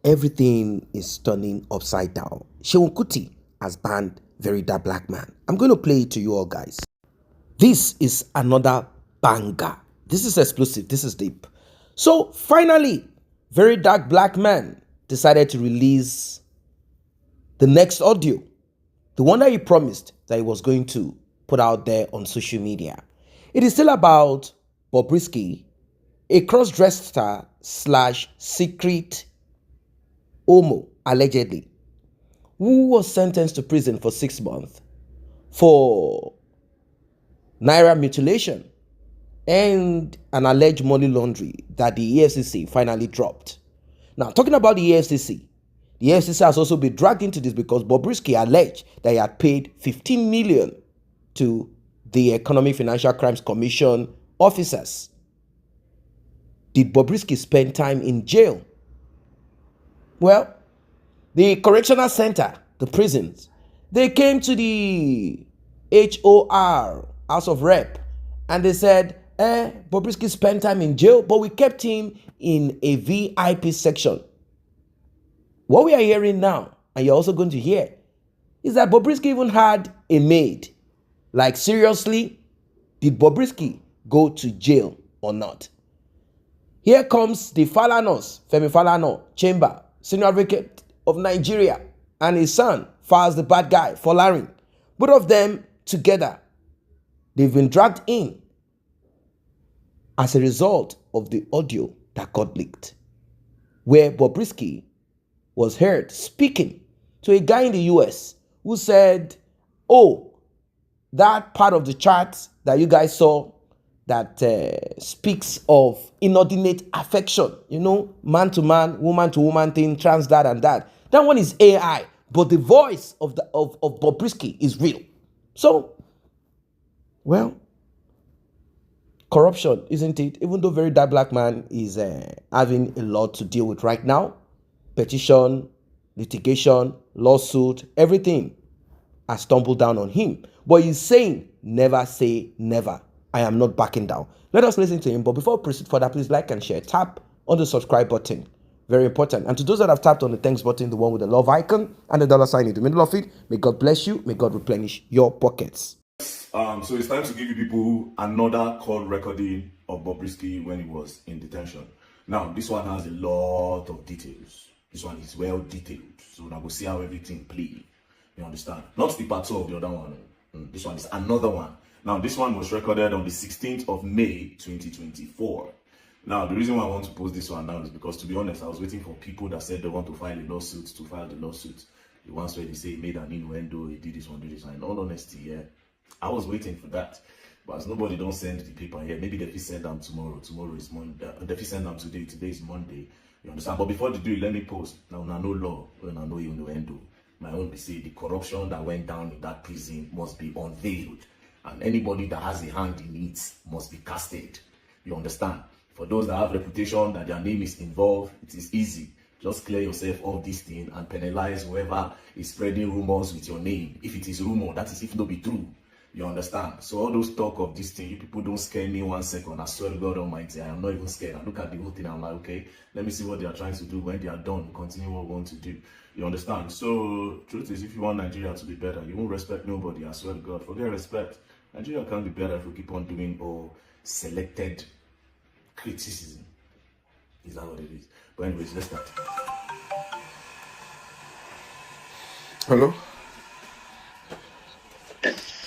everything is turning upside down. Seun Kuti has banned VERYDARKMAN. I'm going to play it to you all, guys. This is another banger. This is explosive. This is deep. So finally, VERYDARKMAN decided to release the next audio, the one that he promised that he was going to put out there on social media. It is still about BOBRISKY, a cross-dressed star / secret homo, allegedly, who was sentenced to prison for 6 months for naira mutilation and an alleged money laundering that the EFCC finally dropped. Now, talking about the EFCC has also been dragged into this because BOBRISKY alleged that he had paid 15 million to the Economic Financial Crimes Commission officers. Did BOBRISKY spend time in jail? Well, the correctional center, the prisons, they came to the HOR, House of Rep, and they said, BOBRISKY spent time in jail, but we kept him in a VIP section. What we are hearing now, and you're also going to hear, is that BOBRISKY even had a maid. Like, seriously, did BOBRISKY go to jail or not? Here comes the Falanas, Femi Falana, Chamber, Senior Advocate of Nigeria, and his son, Falz the bad guy, Folarin. Both of them together, they've been dragged in as a result of the audio that got leaked, where BOBRISKY was heard speaking to a guy in the US who said, oh, that part of the chart that you guys saw that speaks of inordinate affection, you know, man to man, woman to woman thing, trans that and that. That one is AI, but the voice of BOBRISKY is real. So, well, corruption, isn't it? Even though VERYDARKMAN is having a lot to deal with right now, petition, litigation, lawsuit, everything has stumbled down on him. But he's saying, never say never. I am not backing down. Let us listen to him. But before we proceed further, please like and share. Tap on the subscribe button. Very important. And to those that have tapped on the thanks button, the one with the love icon and the dollar sign in the middle of it, may God bless you. May God replenish your pockets. So it's time to give you people another call recording of BOBRISKY when he was in detention. Now, this one has a lot of details. This one is well detailed. So now we'll see how everything played. You understand? Not the part 2 of the other one. This one is another one. Now, this one was recorded on the 16th of May, 2024. Now, the reason why I want to post this one now is because, to be honest, I was waiting for people that said they want to file a lawsuit to file the lawsuit. The ones where they say he made an innuendo, he did this one, did this one. In all honesty, yeah, I was waiting for that. But as nobody don't send the paper here, maybe they will send them tomorrow. Tomorrow is Monday. They will send them today. Today is Monday. You understand? But before they do it, let me post. Now, no law. When I know innuendo. My own be say the corruption that went down in that prison must be unveiled. And anybody that has a hand in it must be casted. You understand? For those that have reputation that their name is involved, it is easy. Just clear yourself of this thing and penalize whoever is spreading rumors with your name. If it is rumor, that is if not be true. You understand? So all those talk of this thing, you people don't scare me 1 second. I swear to God Almighty, I am not even scared. I look at the whole thing, I'm like, okay, let me see what they are trying to do. When they are done, continue what we want to do. You understand? So truth is, if you want Nigeria to be better, you won't respect nobody. I swear to God, forget respect. Nigeria can't be better if we keep on doing all selected criticism. Is that what it is? But anyways, let's start. Hello?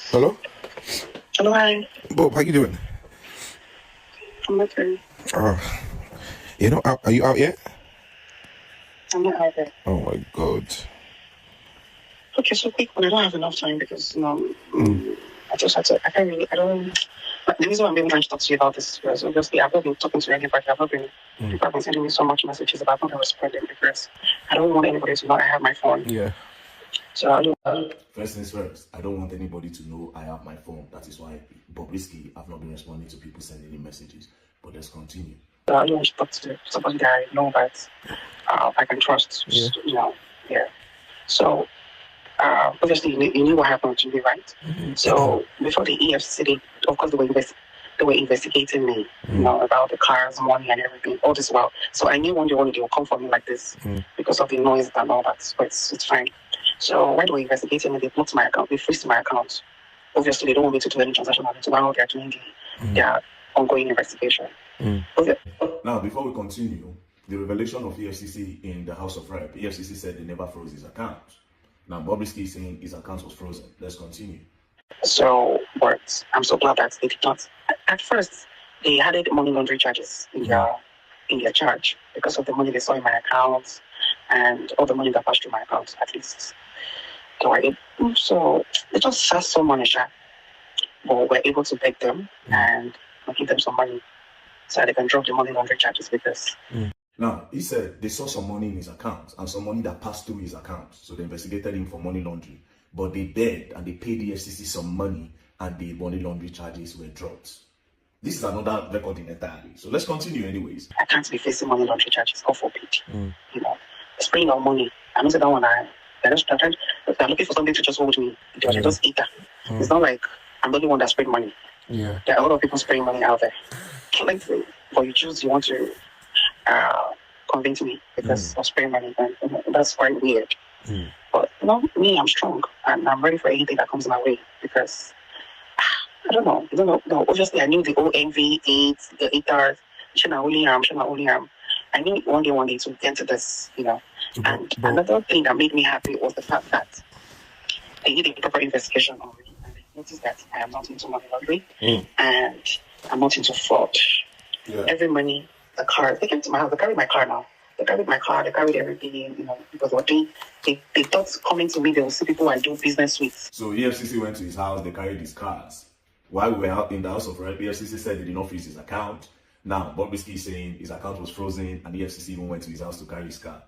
Hello? Hello, hi. Bob, how you doing? I'm okay. You know, are you out yet? I'm not out there. Oh my God. Okay, so quick one. I don't have enough time because, I just had to, but the reason why I'm really trying to talk to you about this is because obviously I've not been talking to anybody. People have been sending me so much messages about what I was spreading because I don't want anybody to know I have my phone. Yeah. So I don't. First things first, I don't want anybody to know I have my phone. That is why BOBRISKY have not been responding to people sending me messages. But let's continue. So I don't want to talk to somebody that I know that I can trust. Yeah. You know, yeah. So obviously you knew what happened to me, right? So before the EFCC, of course they they were investigating me, about the cars, money, and everything, all this while. So I knew one day they will come for me like this because of the noise and all that. But it's fine. So when they were investigating me, they blocked my account, they freezed my account. Obviously, they don't want me to do any transaction while they're doing their ongoing investigation. Okay. Now, before we continue, the revelation of EFCC in the House of Rep, EFCC said they never froze his account. Now, Bobrisky is saying his account was frozen. Let's continue. So, but I'm so glad that they did not. At first, they added money laundering charges in their charge because of the money they saw in my account and all the money that passed through my account, at least. So they just had some money, but we're able to beg them and give them some money so they can drop the money laundering charges because. Now, he said they saw some money in his account and some money that passed through his account. So they investigated him for money laundering. But they begged and they paid the EFCC some money and the money laundering charges were dropped. This is another recording entirely. So let's continue anyways. I can't be facing money laundering charges, God forbid. Spraying of money. I don't say that one. They're looking for something to just hold me. They just eat that. It's not like I'm the only one that sprayed money. Yeah. There are a lot of people spraying money out there. Like, but you want to convince me because of spraying money. And, that's quite weird. But me, I'm strong and I'm ready for anything that comes my way because I don't know. No, obviously I knew the OMV8, the 8 Shana I knew one day to get to this, And another thing that made me happy was the fact that they did a proper investigation on me and they noticed that I am not into money laundering and I'm not into fraud. Yeah. Every money, the car, they came to my house, they carried my car now. They carried my car, they carried everything, because what they thought coming to me, they will see people I do business with. So EFCC went to his house, they carried his cars. While we were out in the House of Rep, EFCC said they did not freeze his account. Now, Bobrisky is saying his account was frozen and EFCC even went to his house to carry his car.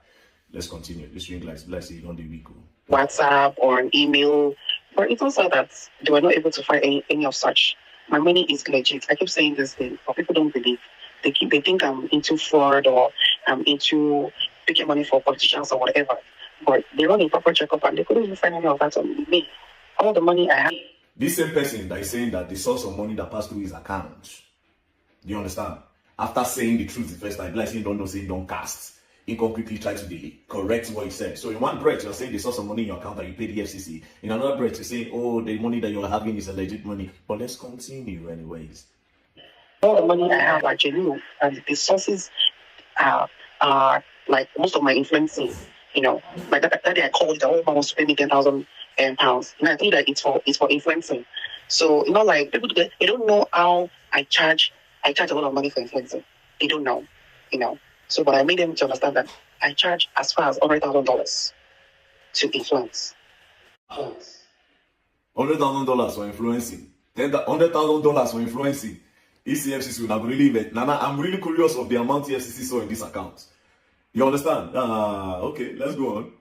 Let's continue. This ring like let's see on the week. WhatsApp or an email. But it also that they were not able to find any of such. My money is legit. I keep saying this thing, but people don't believe. They think I'm into fraud or I'm into picking money for politicians or whatever. But they run a proper checkup and they couldn't even find any of that on me. All the money I have. This same person that is saying that they saw some money that passed through his account. Do you understand? After saying the truth the first time, like saying don't know, saying don't cast. He concretely tried to correct what he said. So in one breath, you're saying they saw some money in your account that you paid the EFCC. In another breath, you're saying, oh, the money that you're having is a legit money. But let's continue anyways. All the money I have are genuine, and the sources are like most of my influencing. Like that day I called, the old man was to pay me 10,000 pounds. And I think that it's for influencing. So like people they don't know how I charge a lot of money for influencing. They don't know, So but I made them to understand that I charge as far as $100,000 to influence. $100,000 for influencing. Then $100,000 for influencing. EFCC will not believe it. Nana, I'm really curious of the amount EFCC saw in this account. You understand? Okay, let's go on.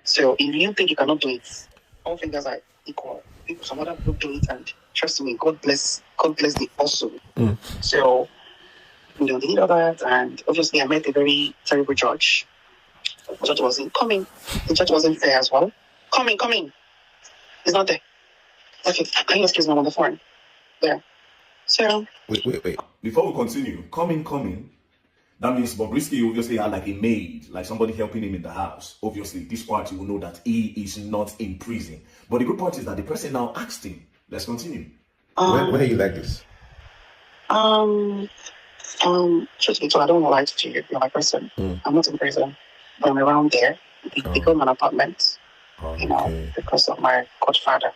So if you think you cannot do it, all fingers are equal. Some other people do it, and trust me, God bless the also. So they did all that, and obviously I met a very terrible judge. The judge wasn't coming. The judge wasn't there as well. Coming. He's not there. Okay, can you excuse me on the phone? Yeah. So Wait. Before we continue, coming. That means Bobrisky obviously had like a maid, like somebody helping him in the house. Obviously, this part you will know that he is not in prison. But the good part is that the person now asked him. Let's continue. When are you like this? Truthfully, so I don't want to lie to you. You're my person. I'm not in prison, but I'm around there. They got an apartment. Because of my godfather.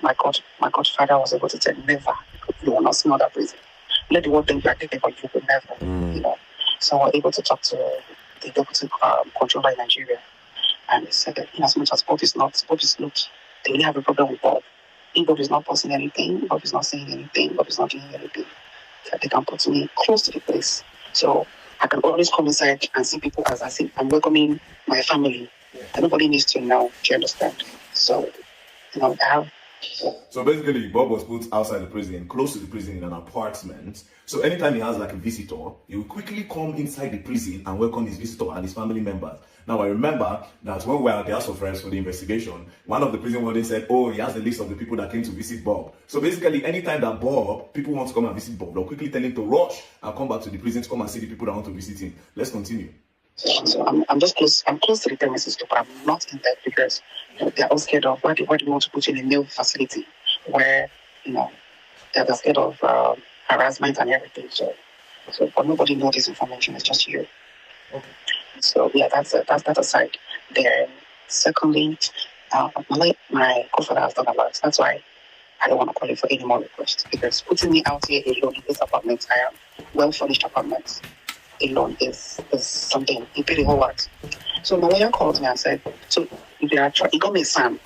My godfather was able to say never. You will not see another prison. Let the world think you are taking for you could never. So we're able to talk to the deputy controller in Nigeria, and he said that in as much as Bob is not, they really have a problem with Bob. If Bob is not posting anything, Bob is not saying anything, Bob is not doing anything, that they can put me close to the place. So I can always come inside and see people as I see I'm welcoming my family. And nobody needs to know, do you understand? So, I have So basically, Bob was put outside the prison, close to the prison in an apartment. So anytime he has like a visitor, he will quickly come inside the prison and welcome his visitor and his family members. Now, I remember that when we were at the House of Friends for the investigation, one of the prison wardens said, oh, he has the list of the people that came to visit Bob. So basically, anytime that people want to come and visit Bob, they'll quickly tell him to rush and come back to the prison to come and see the people that want to visit him. Let's continue. So I'm just close. I'm close to the premises too, but I'm not in there because they're all scared of why do you want to put you in a male facility where they're scared of harassment and everything. So but nobody knows this information. It's just you. Okay. So yeah, that's that aside. Then secondly, my godfather has done a lot. That's why I don't want to call it for any more requests because putting me out here alone in this apartment, I am well furnished apartment. Alone is something he paid a whole lot. So my lawyer called me and said, so he got me a son.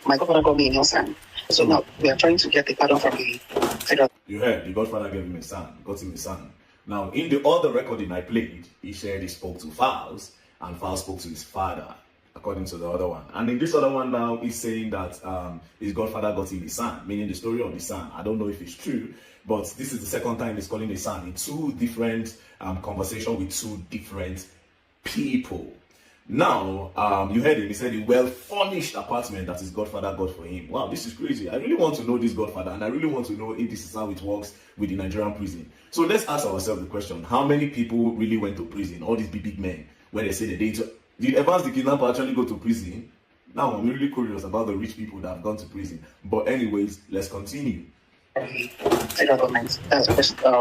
My godfather got me a new son. So now we are trying to get the pardon from the federal. You heard, the godfather gave him a son, got him a son. Now, in the other recording I played, he said he spoke to Fowles, and Fowles spoke to his father, according to the other one. And in this other one now, he's saying that his godfather got him a son, meaning the story of the son. I don't know if it's true, but this is the second time he's calling a son in two different conversations with two different people. Now, you heard him, he said a well-furnished apartment that his godfather got for him. Wow, this is crazy. I really want to know this godfather, and I really want to know if this is how it works with the Nigerian prison. So let's ask ourselves the question, how many people really went to prison, all these big men, where they say that did Evans the kidnapper actually go to prison? Now, I'm really curious about the rich people that have gone to prison. But anyways, let's continue. Federal government,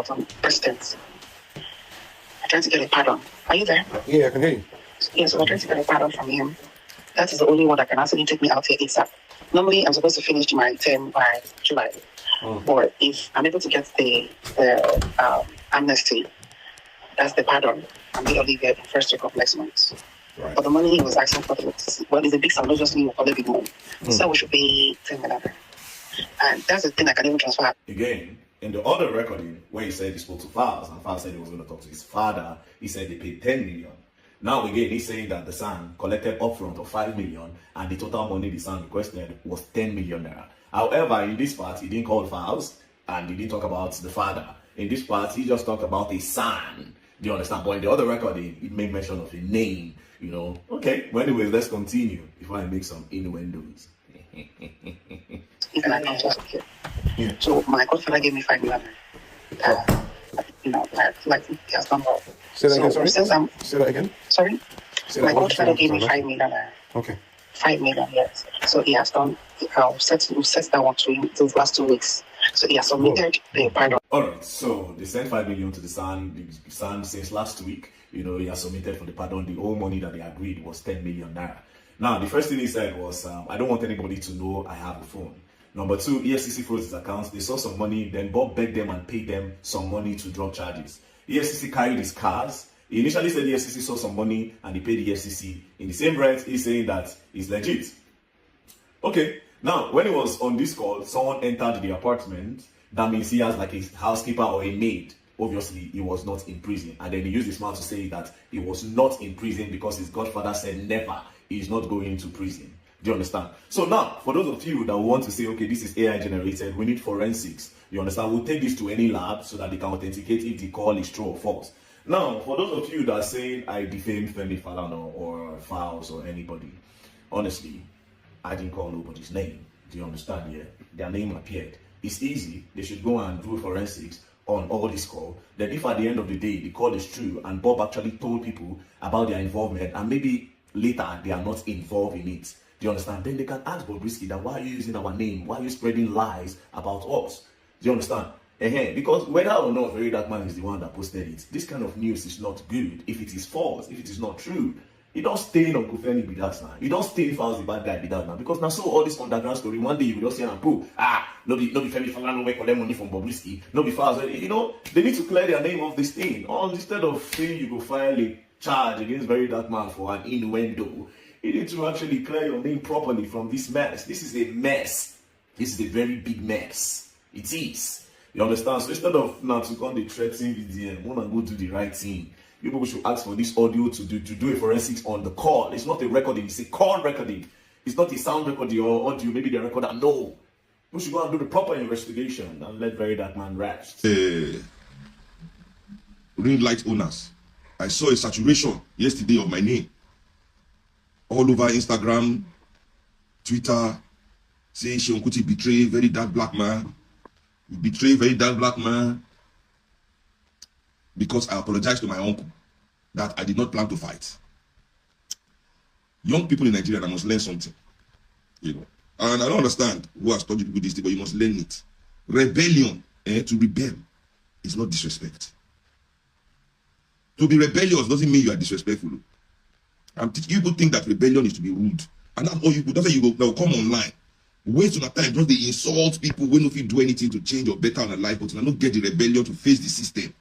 from presidents. I'm trying to get a pardon. Are you there? Yeah, I can hear you. Yes, I'm trying to get a pardon from him. That is the only one that can actually take me out here ASAP. Normally, I'm supposed to finish my term by July. Or if I'm able to get the amnesty, that's the pardon. I'm going to leave here in first week of next month. Right. But the money he was asking for, it's a big sum, not just me, a big money. So we should pay 10 million. And that's the thing I can even transfer. Again, in the other recording, where he said he spoke to Fowles, and Fowles said he was going to talk to his father, he said they paid 10 million. Now again, he's saying that the son collected upfront of 5 million, and the total money the son requested was 10 million naira. However, in this part, he didn't call Fowles, and he didn't talk about the father. In this part, he just talked about a son. Do you understand? But in the other recording, he made mention of a name, Okay, well, anyways, let's continue before I make some innuendos. Yeah. So my godfather gave me 5 million. Like he has done well. Say that again, sorry? Say that again. Sorry? My godfather gave me 5 million. Okay. 5 million, yes. So he has done, set that one to him those last 2 weeks. So he has submitted the pardon. Alright, so they sent 5 million to the son. The son since last week, he has submitted for the pardon. The whole money that they agreed was 10 million naira. Now, the first thing he said was, I don't want anybody to know I have a phone. Number two, EFCC froze his accounts. They saw some money, then Bob begged them and paid them some money to drop charges. EFCC carried his cars. He initially said EFCC saw some money and he paid the EFCC. In the same breath, he's saying that it's legit. Okay, now, when he was on this call, someone entered the apartment. That means he has like a housekeeper or a maid. Obviously, he was not in prison. And then he used his mouth to say that he was not in prison because his godfather said never, he is not going to prison. Do you understand? So now, for those of you that want to say, okay, this is AI generated, we need forensics. You understand? We'll take this to any lab so that they can authenticate if the call is true or false. Now, for those of you that are saying I defamed Femi Falana or Fowles or anybody, honestly, I didn't call nobody's name. Do you understand? Yeah, their name appeared. It's easy. They should go and do forensics on all this call. Then if at the end of the day, the call is true and Bob actually told people about their involvement and maybe later they are not involved in it, do you understand? Then they can ask BOBRISKY that why are you using our name? Why are you spreading lies about us? Do you understand? Because whether or not VERYDARKMAN is the one that posted it, this kind of news is not good if it is false, if it is not true. You don't stay in Uncle Femi be that now. You don't stay in Fowles the bad guy be that now. Because now so all this underground story, one day you will just say and prove, no be Femi Falana no collect money from BOBRISKY, no be Fowles. They need to clear their name of this thing. Instead of saying you go file a charge against VERYDARKMAN for an innuendo, you need to actually clear your name properly from this mess. This is a mess. This is a very big mess. It is. You understand? So instead of now to come the threatening VDM, want to go do the right thing. You people should ask for this audio to do a forensics on the call. It's not a recording, it's a call recording. It's not a sound recording or audio, maybe the recorder. No. We should go and do the proper investigation and let VERYDARKMAN rest. Ring light owners. I saw a saturation yesterday of my name all over Instagram, Twitter, saying Seun Kuti betray very dark black man. You betray very dark black man because I apologized to my uncle that I did not plan to fight. Young people in Nigeria, I must learn something, you know. And I don't understand who has taught you people this thing, but you must learn it. Rebellion, to rebel, is not disrespect. To be rebellious doesn't mean you are disrespectful. You people think that rebellion is to be rude, and that's all you do. That's why you go now come online, waste your time, just they insult people when if you do anything to change or better on a life, but you not get the rebellion to face the system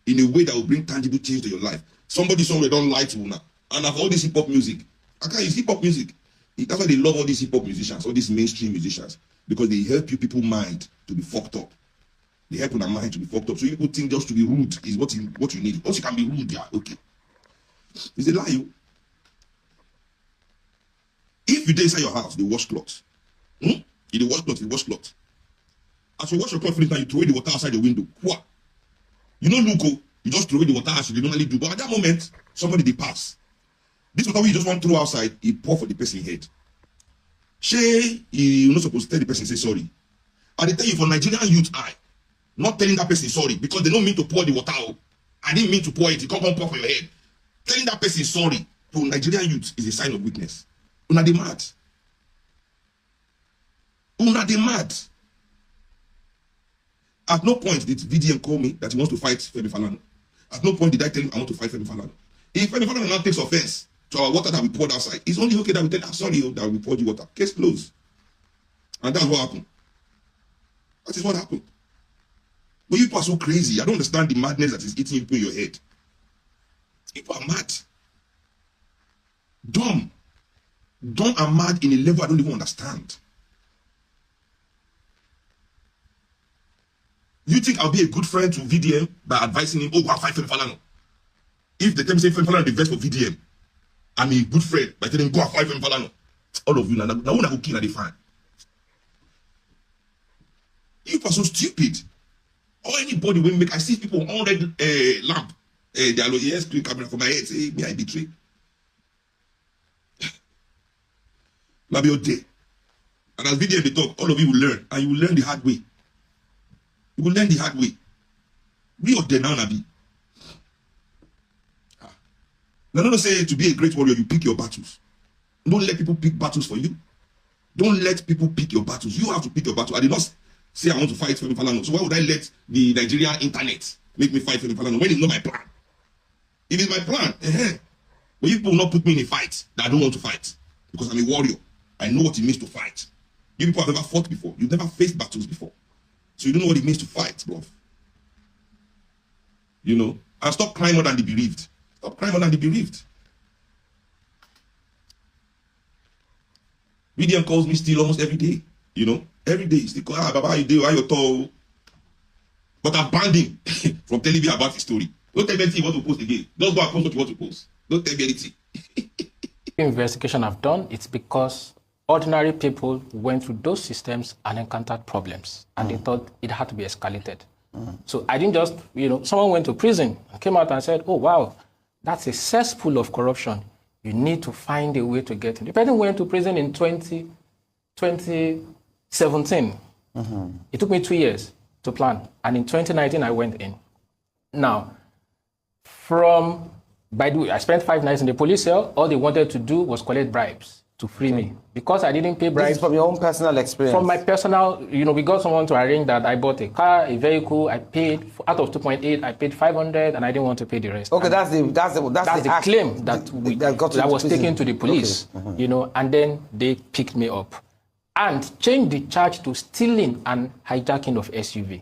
in a way that will bring tangible change to your life. Somebody somewhere don't lie to you now, and have all this hip hop music. I can't use hip hop music. That's why they love all these hip hop musicians, all these mainstream musicians, because they help you people mind to be fucked up. They help your mind to be fucked up. So you people think just to be rude is what you need. Once you can be rude, yeah, okay. It's a lie. If you dey inside your house, they wash clothes. You dey wash clothes, As you wash your clothes, now you throw away the water outside the window. What? You know, look, you just throw away the water as you normally do. But at that moment, somebody they pass. This water you just want to throw outside, he pour for the person's head. You're not supposed to tell the person say sorry. I tell you for Nigerian youth, not telling that person sorry because they don't mean to pour the water out. I didn't mean to pour it. It can't pour for your head. Telling that person sorry for Nigerian youth is a sign of weakness. Una dey mad. Una dey mad. At no point did VDM call me that he wants to fight Femi Falana. At no point did I tell him I want to fight Femi Falana. If Femi Falana now takes offense to our water that we poured outside, it's only okay that we tell him, sorry, that we poured you water. Case closed. And that's what happened. That is what happened. But you people are so crazy. I don't understand the madness that is eating you in your head. People are mad. Dumb and mad in a level I don't even understand. You think I'll be a good friend to VDM by advising him, oh, go and fight Femi Falana? If they tell me say Femi Falana the best for VDM, I'm a good friend by telling him, go and fight Femi Falana. All of you, now one I will kill at the fan. You are so stupid. Or anybody will make, I see people on red lamp, they are like, yes, screen camera for my head, say, me, I betray. Maybe your day. And as VDM they talk, all of you will learn, and you will learn the hard way. You will learn the hard way. We are there now, Nabi. Now, don't say to be a great warrior, you pick your battles. Don't let people pick battles for you. Don't let people pick your battles. You have to pick your battle. I did not say I want to fight Femi Falana. So why would I let the Nigerian internet make me fight Femi Falana when it's not my plan? If it's my plan, but you people will not put me in a fight that I don't want to fight because I'm a warrior. I know what it means to fight. You people have never fought before. You've never faced battles before. So you don't know what it means to fight, bro. You know? And stop crying more than the bereaved. Stop crying more than the bereaved. VDM calls me still almost every day. You know? Every day. He calls, Baba, how you do? How you talk? But I've banned him from telling me about his story. Don't tell me anything you want to post again. Just go and post what you want to post. Don't tell me anything. Investigation I've done, it's because ordinary people went through those systems and encountered problems, and they thought it had to be escalated. So I didn't just, someone went to prison and came out and said, oh, wow, that's a cesspool of corruption. You need to find a way to get in. The person went to prison in 2017. It took me 2 years to plan, and in 2019, I went in. Now, by the way, I spent 5 nights in the police cell. All they wanted to do was collect bribes to free me. Because I didn't pay bribes. This is from your own personal experience? From my personal, we got someone to arrange that. I bought a car, a vehicle, I paid, out of 2.8, I paid 500, and I didn't want to pay the rest. Okay, that's the claim that was taken to the police, okay. And then they picked me up and changed the charge to stealing and hijacking of SUV.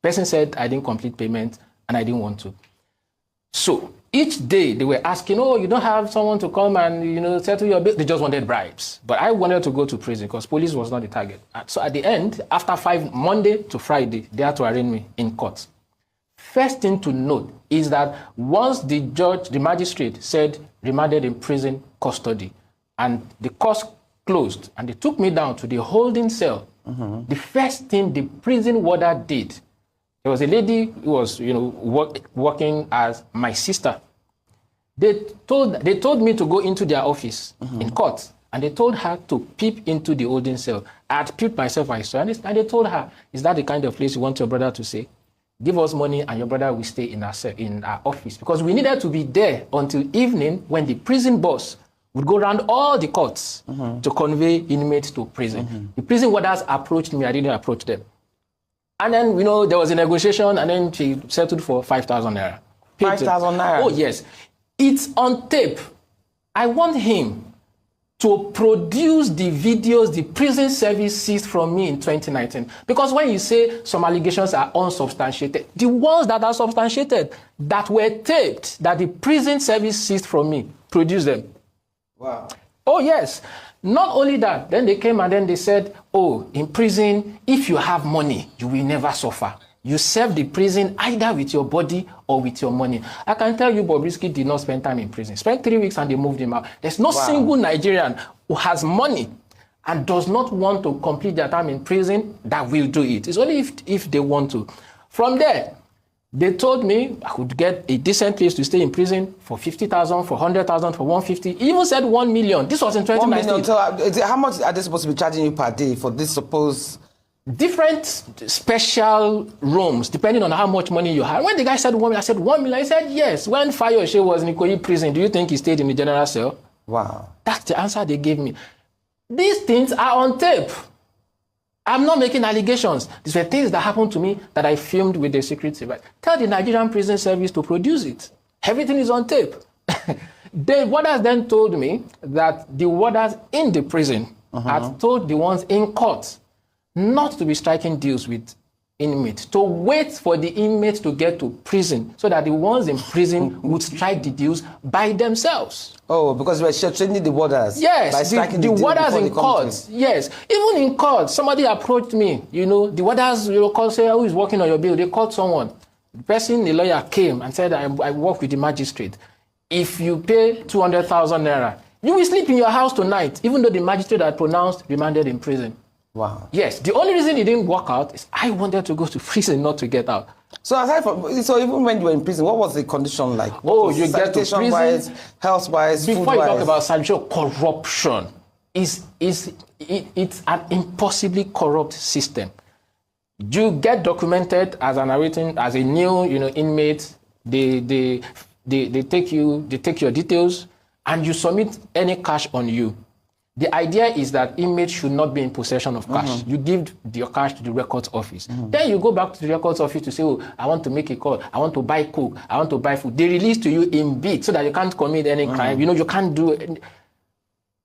Person said I didn't complete payment and I didn't want to. So each day they were asking, oh, you don't have someone to come and, settle your bill. They just wanted bribes. But I wanted to go to prison because police was not the target. So at the end, after Monday to Friday, they had to arraign me in court. First thing to note is that once the magistrate said remanded in prison custody, and the court closed, and they took me down to the holding cell The first thing the prison warder did, there was a lady who was, working as my sister. They told me to go into their office in court, and they told her to peep into the holding cell. I had peeped myself, I saw, and they told her, is that the kind of place you want your brother to stay? Give us money and your brother will stay in our office. Because we needed to be there until evening when the prison boss would go around all the courts to convey inmates to prison. The prison warders approached me, I didn't approach them. And then, there was a negotiation, and then she settled for 5,000 naira. 5,000 naira? Oh, yes. It's on tape. I want him to produce the videos the prison service seized from me in 2019. Because when you say some allegations are unsubstantiated, the ones that are substantiated, that were taped, that the prison service seized from me, produce them. Wow. Oh, yes. Not only that, then they came and then they said, oh, in prison, if you have money, you will never suffer. You serve the prison either with your body or with your money. I can tell you BOBRISKY did not spend time in prison. Spent 3 weeks and they moved him out. There's no single Nigerian who has money and does not want to complete their time in prison that will do it. It's only if they want to. From there, they told me I could get a decent place to stay in prison for 50,000, for 100,000, for 150. He even said 1 million. This was in 2019. 1 million. So, how much are they supposed to be charging you per day for this supposed... Different special rooms, depending on how much money you have. When the guy said 1 million, I said 1 million. I said, yes. When Fayose was in Ikoyi prison, do you think he stayed in the general cell? Wow. That's the answer they gave me. These things are on tape. I'm not making allegations. These were things that happened to me that I filmed with the secret service. Tell the Nigerian prison service to produce it. Everything is on tape. The warders then told me that the warders in the prison had told the ones in court not to be striking deals with inmates, to wait for the inmates to get to prison so that the ones in prison would strike the deals by themselves. Oh, because we're changing the warders. Yes, by striking the warders in court. Yes, even in court, somebody approached me. The warders, call, say, who is working on your bill? They called someone. The person, the lawyer, came and said, I work with the magistrate. If you pay 200,000 naira, you will sleep in your house tonight, even though the magistrate had pronounced remanded in prison. Wow. Yes, the only reason it didn't work out is I wanted to go to prison, not to get out. So even when you were in prison, what was the condition like? You get to prison, wise, health-wise, before you talk about sanitation, corruption it's an impossibly corrupt system. You get documented as a new inmate. They take your details and you submit any cash on you. The idea is that inmates should not be in possession of cash. You give your cash to the records office. Then you go back to the records office to say, oh, I want to make a call. I want to buy coke. I want to buy food. They release to you in bits so that you can't commit any crime. You can't do it.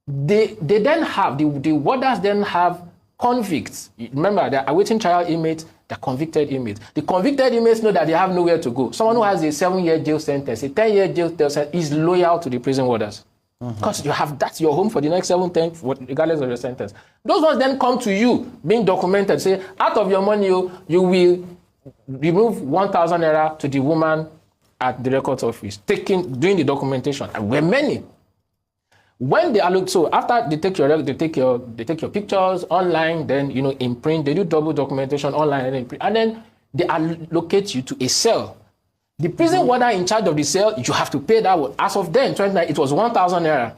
They then have, the warders then have convicts. Remember, they're awaiting trial inmates, they're convicted inmates. The convicted inmates know that they have nowhere to go. Someone who has a 7-year jail sentence, a 10-year jail sentence is loyal to the prison warders. Because that's your home for the next 7, 10, regardless of your sentence. Those ones then come to you, being documented, say, out of your money, you will remove 1,000 naira to the woman at the records office, doing the documentation. And we're many. When they allocate, so after they take your pictures online, then in print, they do double documentation online and in print, and then they allocate you to a cell. The prison warder in charge of the cell, you have to pay that one. As of then, 29, it was 1,000 naira.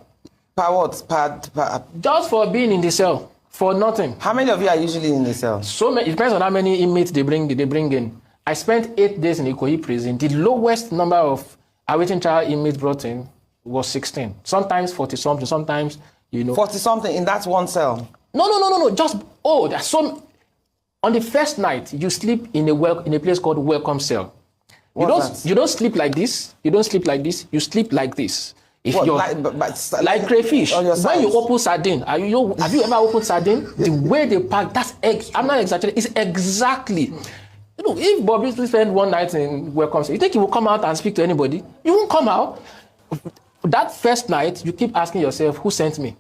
Per what? Per... Just for being in the cell, for nothing. How many of you are usually in the cell? So many. It depends on how many inmates they bring in. I spent 8 days in Ikoyi prison. The lowest number of awaiting trial inmates brought in was 16. Sometimes 40-something. Sometimes 40-something in that one cell. No. Just there's some. On the first night, you sleep in a place called welcome cell. You don't sleep like this. You don't sleep like this. You sleep like this. Like crayfish. When you open sardine, have you ever opened sardine? The way they pack, I'm not exaggerating. It's exactly. If BOBRISKY spent one night in welcome, you think he will come out and speak to anybody? You won't come out. That first night, you keep asking yourself, who sent me?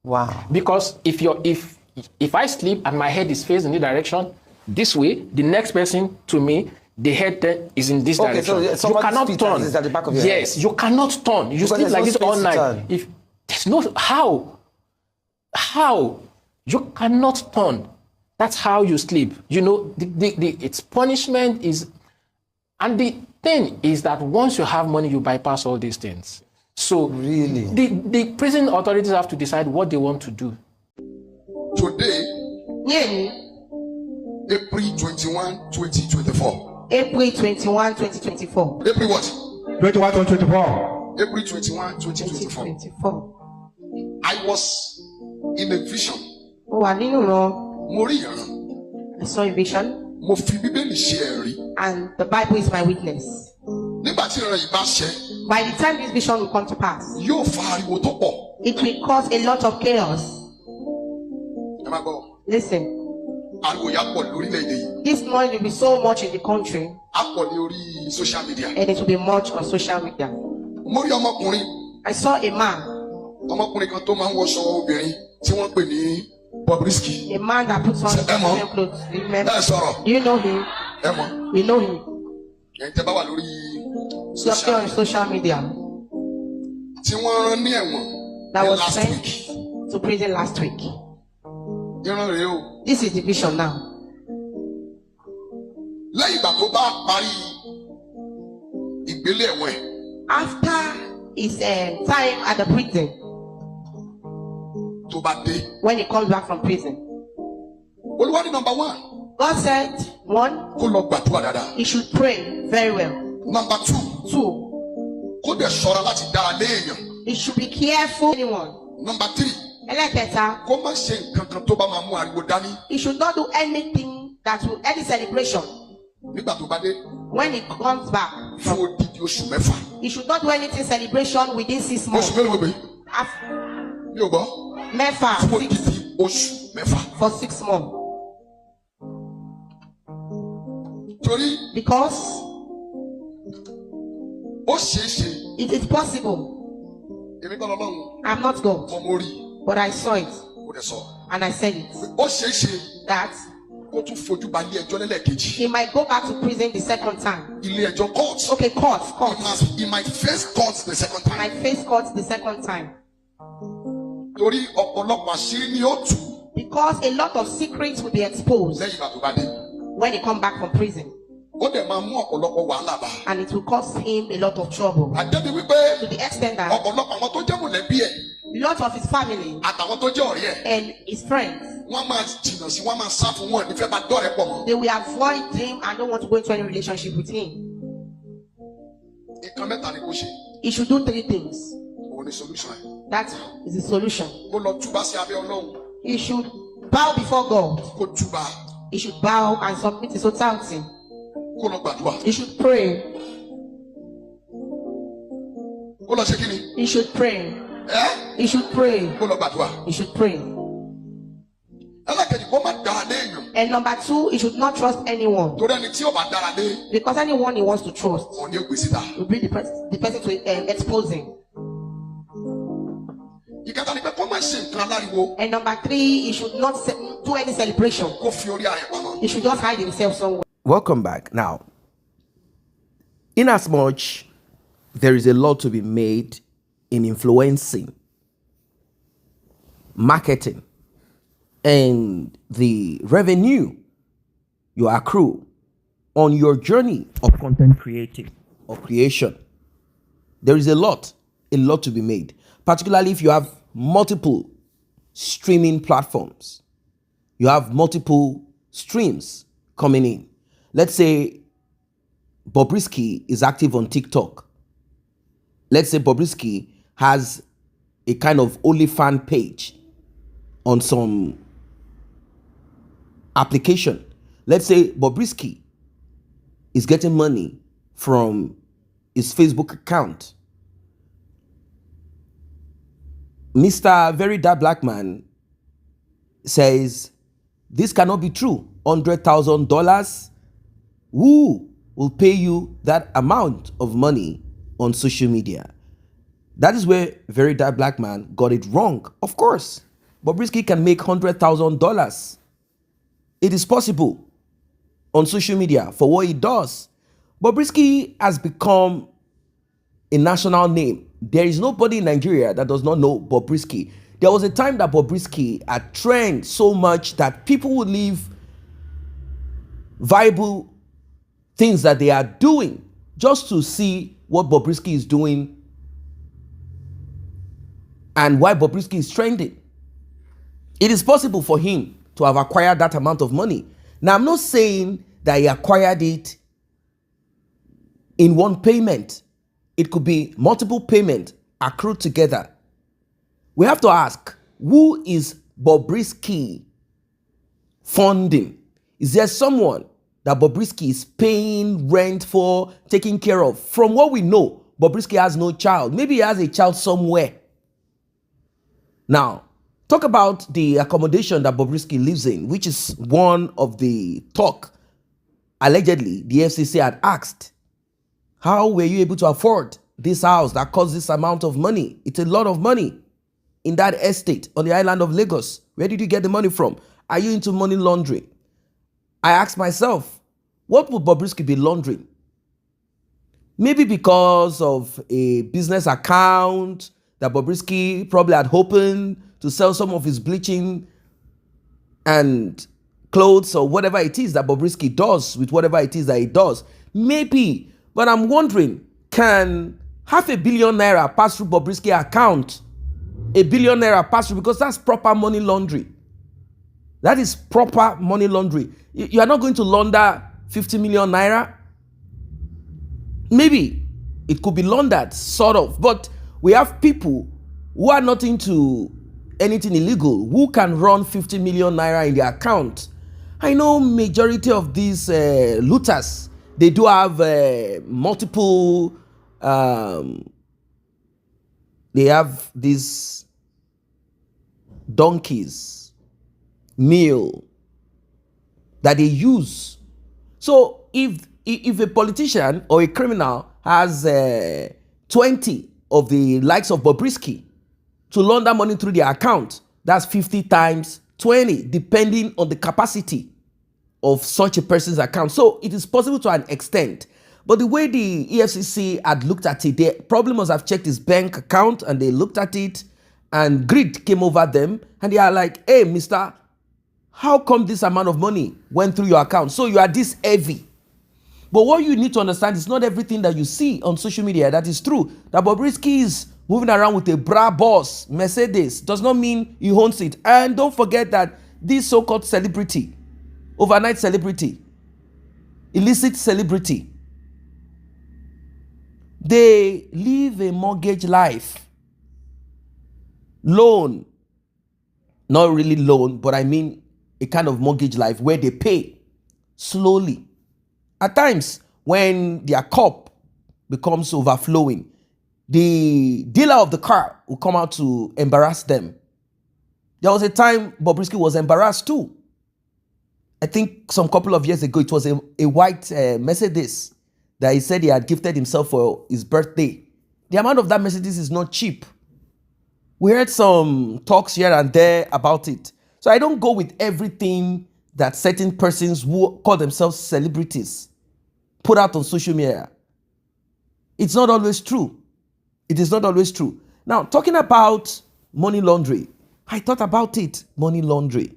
Wow. Because if I sleep and my head is facing the direction this way, the next person to me, the head then is in this direction. So you cannot turn. Is at the back of your head. You cannot turn. You sleep like this all night. If there's no how you cannot turn. That's how you sleep. You know, its punishment is, and the thing is that once you have money, you bypass all these things. So Really? the prison authorities have to decide what they want to do. Today, Yeah, April 21, 2024. April 21, 2024. April what? 21 to 24. April 21, 2024. 2024. I was in a vision. Ó wà nínú ìran. Mo rí ìran. I saw a vision, Mo fi Bíbélì ṣe ẹ̀rí. and the Bible is my witness. Nígbà tí ìran yìí bá ṣẹ, By the time this vision will come to pass, yóò fa ariwo tó pọ̀. it will cause a lot of chaos. Ẹ máa gbọ́. Listen, Ariwo yà pọ̀ lórílẹ̀‐èdè yìí. this noise will be so much in the country, Á pọ̀ ní orí social media. and it will be much on social media. Mo rí ọmọkùnrin. I saw a man, Ọmọkùnrin kan tó máa ń wọṣọ obìnrin tí wọ́n pè ní BOBRISKY. a man that puts on Emma. female clothes. Do you remember? Ẹ sọ̀rọ̀. Do you know him? Ẹ mọ̀. We know him. Ẹ̀yin tẹ́ bá wà lórí He appeared on social media. tí wọ́n rán ní ẹ̀wọ̀n That ní was last sent week. to prison last week. Ìran rèé o. This is the vision now. Lẹ́yìn ìgbà tó bá parí ìgbélé ẹ̀wọ̀n ẹ̀, After his time at the prison, tó bá dé. when he comes back from prison, Olúwa ní number 1 God said, one, kó lọ gbàdúrà dáadáa. he should pray very well. Number 2 Two, kó dẹ̀ ṣọ́ra láti dára lé èèyàn. he should be careful. Anyone. Number 3 Eleketa, kó má ṣe nǹkan kan tó bá máa mú ariwo dání he should not do anything that will any celebration. nígbà tó bá dé When he comes back, fún odidi oṣù mẹ́fà. he should not do anything celebration within 6 Oṣù months. mélòó gbé? Mi ò gbọ́. Mefa, Fún 6 odidi oṣù mẹ́fà. for 6 months. Torí Because ó ṣeé ṣe, it is possible. èmi kọ́ lọ́lọ́run, I'm not God, mo mọ rí, but I saw it kò dẹ̀ sọ. and I said it. Ó ṣeé ṣe That kó tún fojú ba ilé ẹjọ́ lẹ́lẹ́kejì. he might go back to prison the second time. Ilé ẹjọ́ court. Okay, court. He might face court the second time. My face court the second time. Torí ọ̀pọ̀lọpọ̀ àṣírí ni ó tú Because a lot of secrets will be exposed lẹ́yìn ìgbà tó bá dé. when he come back from prison. Ó dẹ̀ máa mú ọ̀pọ̀lọpọ̀ wàhálà bá. And it will cause him a lot of trouble. Àjẹ́bí wípé To the extent that ọ̀pọ̀lọpọ̀ àwọn tó jẹ́ mọ̀lẹ́bí ẹ̀ a lot of his family àtàwọn tó jẹ́ ọ̀rẹ́ ẹ̀ and his friends, wọ́n máa jìnnà sí, wọ́n máa sá fún wọn nífẹ̀ẹ́ bá dọ́rẹ̀ pọ̀ mọ́. they will avoid him and don't want to go into any relationship with him. Nǹkan mẹ́ta ni kò ṣe. He should do 3 things. Òun ni solution ẹ̀. That is the solution. Kó lọ túbá sí abẹ́ Ọlọ́run. He should bow before God. Kó túbá. He should bow and submit his totality. Kó lọ gbàdúrà. He should pray. Kó lọ ṣe kí ni? He should pray. Ẹ́ He should pray. kó lọ gbàdúrà. He should pray. Ẹlẹ́kẹ̀jì kó má dára lé èèyàn. And number 2, he should not trust anyone. Torí ẹni tí ó bá dára lé, Because anyone he wants to trust òun ni ó gbé síta. will bring the person to expose him. Ìkẹta ni pé kó má ṣe nǹkan aláriwo. And number 3, he should not do any celebration. Kó fi orí ara ẹ̀ pamọ́. He should just hide himself somewhere. Welcome back. Now, inasmuch there is a lot to be made in influencing, marketing, and the revenue you accrue on your journey of content creating or creation, there is a lot to be made, particularly if you have multiple streaming platforms. You have multiple streams coming in. Let's say BOBRISKY is active on TikTok. Let's say BOBRISKY has a kind of OnlyFans page on some application. Let's say BOBRISKY is getting money from his Facebook account. Mr. VERYDARKMAN says this cannot be true. $100,000. Who will pay you that amount of money on social media? That is where VERYDARKMAN got it wrong. Of course, BOBRISKY can make $100,000. It is possible on social media for what he does. BOBRISKY has become a national name. There is nobody in Nigeria that does not know BOBRISKY. There was a time that Bobrisky had trend so much that people would leave viable things that they are doing just to see what Bobrisky is doing and why Bobrisky is trending. It is possible for him to have acquired that amount of money. Now, I'm not saying that he acquired it in one payment. It could be multiple payments accrued together. We have to ask, who is Bobrisky funding? Is there someone that Bobrisky is paying rent for, taking care of? From what we know, Bobrisky has no child. Maybe he has a child somewhere. Now, talk about the accommodation that Bobrisky lives in, which is one of the talk. Allegedly, the EFCC had asked, how were you able to afford this house that costs this amount of money? It's a lot of money in that estate on the island of Lagos. Where did you get the money from? Are you into money laundering? I asked myself, what would Bobrisky be laundering? Maybe because of a business account that Bobrisky probably had opened to sell some of his bleaching and clothes or whatever it is that Bobrisky does with whatever it is that he does. Maybe, but I'm wondering, can ₦500 million pass through Bobrisky account? ₦1 billion pass through, because that's proper money laundering. That is proper money laundering. You are not going to launder 50 million naira. Maybe it could be laundered, sort of, but we have people who are not into anything illegal who can run 50 million naira in their account. I know majority of these looters, they do have multiple, they have these donkeys, meal that they use. So if a politician or a criminal has 20 of the likes of Bobrisky to launder money through their account, that's 50 times 20, depending on the capacity of such a person's account. So it is possible to an extent. But the way the EFCC had looked at it, they probably must have checked his bank account, and they looked at it and greed came over them, and they are like, hey, mister, how come this amount of money went through your account? So you are this heavy. But what you need to understand is not everything that you see on social media that is true. That Bobrisky is moving around with a bra boss Mercedes does not mean he owns it. And don't forget that this so-called celebrity, overnight celebrity, illicit celebrity, they live a mortgage life. Loan, not really loan, but I mean a kind of mortgage life where they pay slowly. At times, when their cup becomes overflowing, the dealer of the car will come out to embarrass them. There was a time Bobrisky was embarrassed too. I think some couple of years ago, it was a white Mercedes that he said he had gifted himself for his birthday. The amount of that Mercedes is not cheap. We heard some talks here and there about it. So I don't go with everything that certain persons who call themselves celebrities put out on social media. It's not always true. It is not always true. Now, talking about money laundering, I thought about it, money laundering.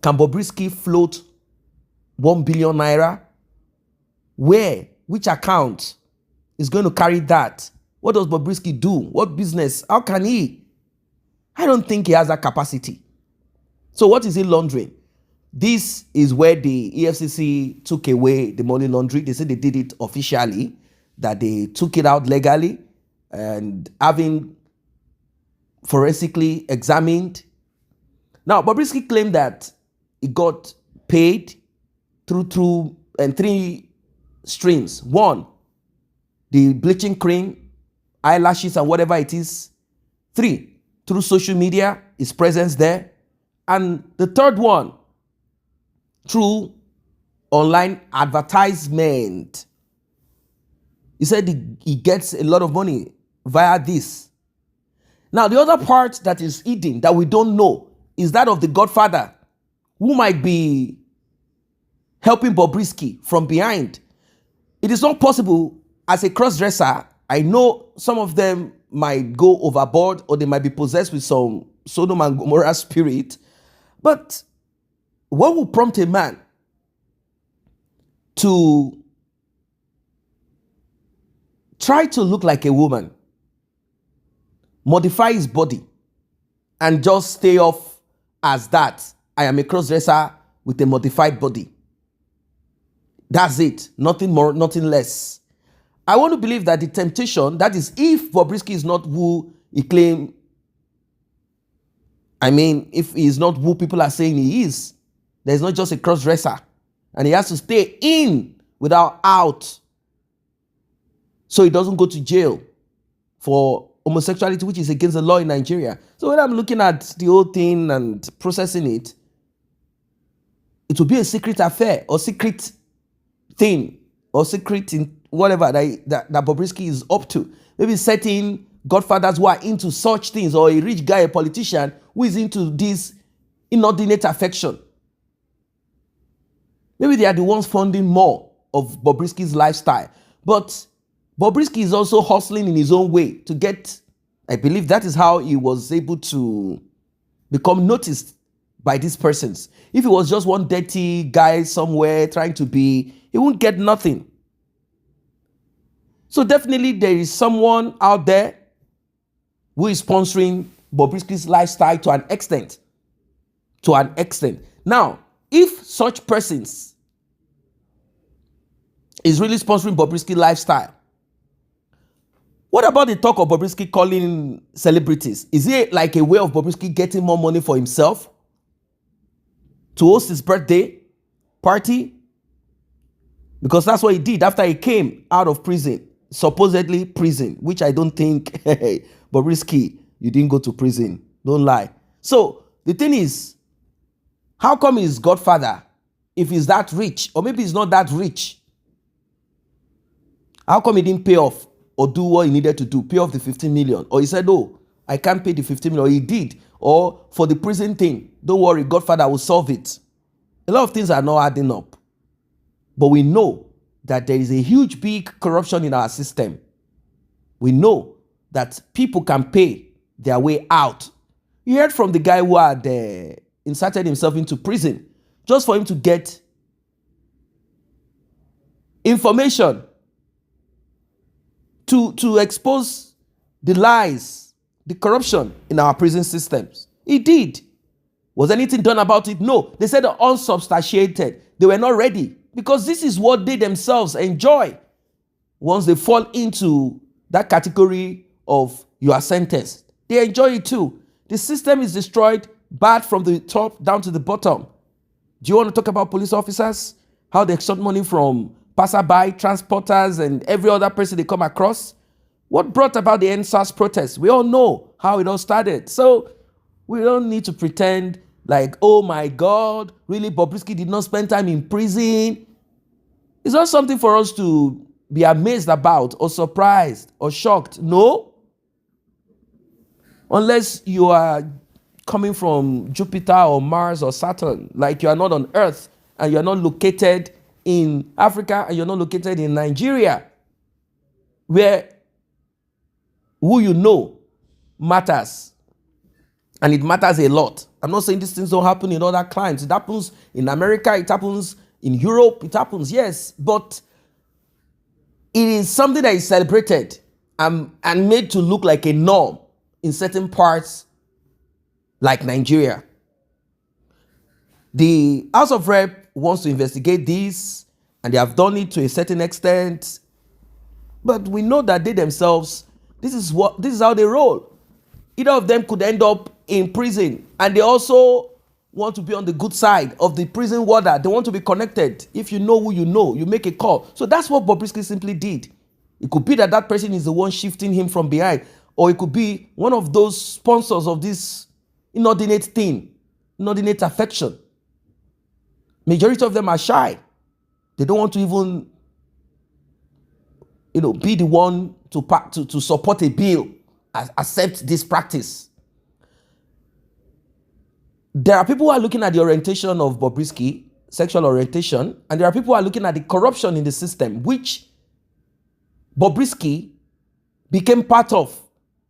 Can Bobrisky float 1 billion naira? Where? Which account is going to carry that? What does Bobrisky do? What business? How can he? I don't think he has that capacity. So what is he laundering? This is where the EFCC took away the money laundering. They said they did it officially, that they took it out legally, and having forensically examined. Now, Bobrisky claimed that he got paid through three streams. One, the bleaching cream, eyelashes, and whatever it is. 3, through social media, his presence there. And the third one, through online advertisement. He said he gets a lot of money via this. Now, the other part that is hidden, that we don't know, is that of the Godfather, who might be helping Bobrisky from behind. It is not possible as a cross-dresser. I know some of them might go overboard, or they might be possessed with some Sodom and Gomorrah spirit. But what will prompt a man to try to look like a woman, modify his body, and just stay off as that? I am a cross-dresser with a modified body. That's it. Nothing more, nothing less. I want to believe that the temptation, that is, if Bobrisky is not who he claims, I mean, if he is not who people are saying he is, there's not just a cross-dresser, and he has to stay in without out, so he doesn't go to jail for homosexuality, which is against the law in Nigeria. So when I'm looking at the whole thing and processing it, it will be a secret affair or secret thing or secret in whatever that Bobrisky is up to. Maybe certain godfathers who are into such things, or a rich guy, a politician who is into this inordinate affection. Maybe they are the ones funding more of Bobrisky's lifestyle. But Bobrisky is also hustling in his own way to get, I believe that is how he was able to become noticed by these persons. If he was just one dirty guy somewhere trying to be, he won't get nothing. So definitely there is someone out there who is sponsoring Bobrisky's lifestyle to an extent. To an extent. Now, if such persons is really sponsoring Bobrisky's lifestyle, what about the talk of Bobrisky calling celebrities? Is it like a way of Bobrisky getting more money for himself to host his birthday party? Because that's what he did after he came out of prison, supposedly prison, which I don't think, Bobrisky, you didn't go to prison. Don't lie. So the thing is, how come he's Godfather if he's that rich? Or maybe he's not that rich. How come he didn't pay off or do what he needed to do, pay off the 15 million? Or he said, oh, I can't pay the 15 million. Or he did. Or for the prison thing, don't worry, Godfather will solve it. A lot of things are not adding up. But we know that there is a huge, big corruption in our system. We know that people can pay their way out. You heard from the guy who had inserted himself into prison just for him to get information to expose the lies, the corruption in our prison systems. He did. Was anything done about it? No. They said unsubstantiated. They were not ready, because this is what they themselves enjoy once they fall into that category of you are sentenced. They enjoy it too. The system is destroyed, bad from the top down to the bottom. Do you want to talk about police officers? How they extort money from passerby, transporters, and every other person they come across? What brought about the NSAS protests? We all know how it all started. So we don't need to pretend like, oh my God, really Bobrisky did not spend time in prison. It's not something for us to be amazed about or surprised or shocked. No. Unless you are coming from Jupiter or Mars or Saturn, like you are not on Earth and you are not located in Africa and you're not located in Nigeria, where who you know matters. And it matters a lot. I'm not saying these things don't happen in other climes. It happens in America. It happens in Europe. It happens, yes. But it is something that is celebrated and made to look like a norm in certain parts like Nigeria. The House of Rep wants to investigate this, and they have done it to a certain extent. But we know that they themselves, this is how they roll. Either of them could end up in prison, and they also want to be on the good side of the prison warder. They want to be connected. If you know who you know, you make a call. So that's what Bobrisky simply did. It could be that that person is the one shifting him from behind, or it could be one of those sponsors of this inordinate thing, inordinate affection. Majority of them are shy. They don't want to even, be the one to support a bill, accept this practice. There are people who are looking at the orientation of Bobrisky, sexual orientation, and there are people who are looking at the corruption in the system, which Bobrisky became part of.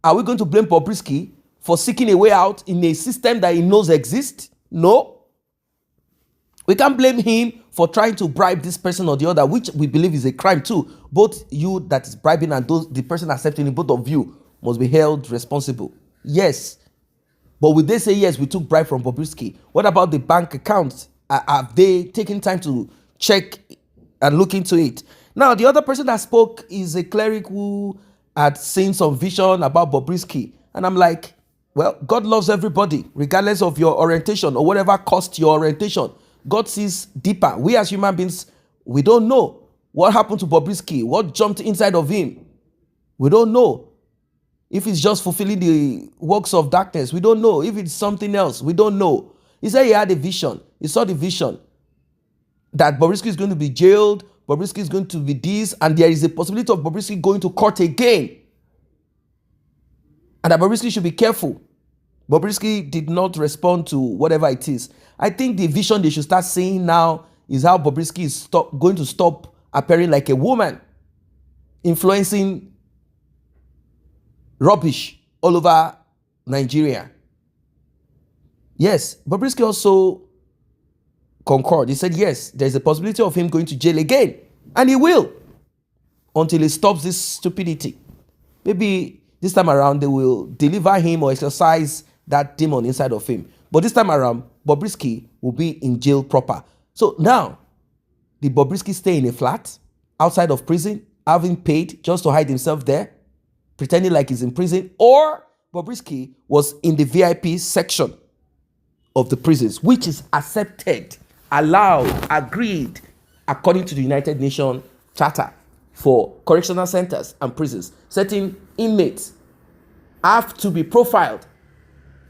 Are we going to blame Bobrisky for seeking a way out in a system that he knows exists? No. We can't blame him for trying to bribe this person or the other, which we believe is a crime too. Both you that is bribing and the person accepting it, both of you must be held responsible. Yes. But would they say, yes, we took bribe from BOBRISKY? What about the bank accounts? Have they taken time to check and look into it? Now, the other person that spoke is a cleric who had seen some vision about BOBRISKY. And I'm like, well, God loves everybody, regardless of your orientation or whatever cost your orientation. God sees deeper. We as human beings, we don't know what happened to BOBRISKY, what jumped inside of him. We don't know. If it's just fulfilling the works of darkness, we don't know. If it's something else, we don't know. He said he had a vision. He saw the vision that BOBRISKY is going to be jailed, BOBRISKY is going to be this, and there is a possibility of BOBRISKY going to court again. And that BOBRISKY should be careful. BOBRISKY did not respond to whatever it is. I think the vision they should start seeing now is how BOBRISKY is going to stop appearing like a woman, influencing rubbish all over Nigeria. Yes, BOBRISKY also concurred. He said, yes, there's a possibility of him going to jail again. And he will, until he stops this stupidity. Maybe this time around, they will deliver him or exercise that demon inside of him. But this time around, BOBRISKY will be in jail proper. So now, did BOBRISKY stay in a flat outside of prison, having paid just to hide himself there, pretending like he's in prison? Or BOBRISKY was in the VIP section of the prisons, which is accepted, allowed, agreed, according to the United Nations Charter for correctional centers and prisons. Certain inmates have to be profiled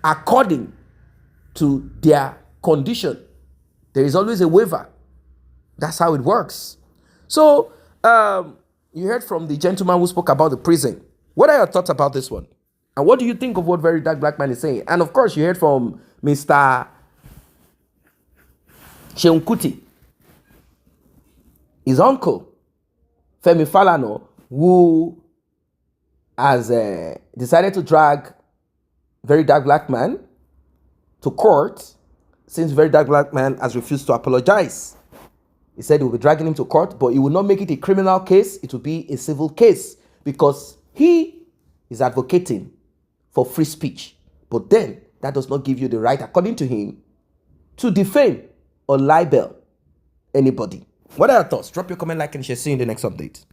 according to their condition. There is always a waiver. That's how it works. So, you heard from the gentleman who spoke about the prison. What are your thoughts about this one? And what do you think of what Very Dark Black Man is saying? And of course, you heard from Mr. Seun Kuti, his uncle, Femi Falana, who has decided to drag Very Dark Black Man to court since Very Dark Black Man has refused to apologize. He said he will be dragging him to court, but he will not make it a criminal case. It will be a civil case because he is advocating for free speech. But then that does not give you the right, according to him, to defame or libel anybody. What are your thoughts? Drop your comment, like, and share. See you in the next update.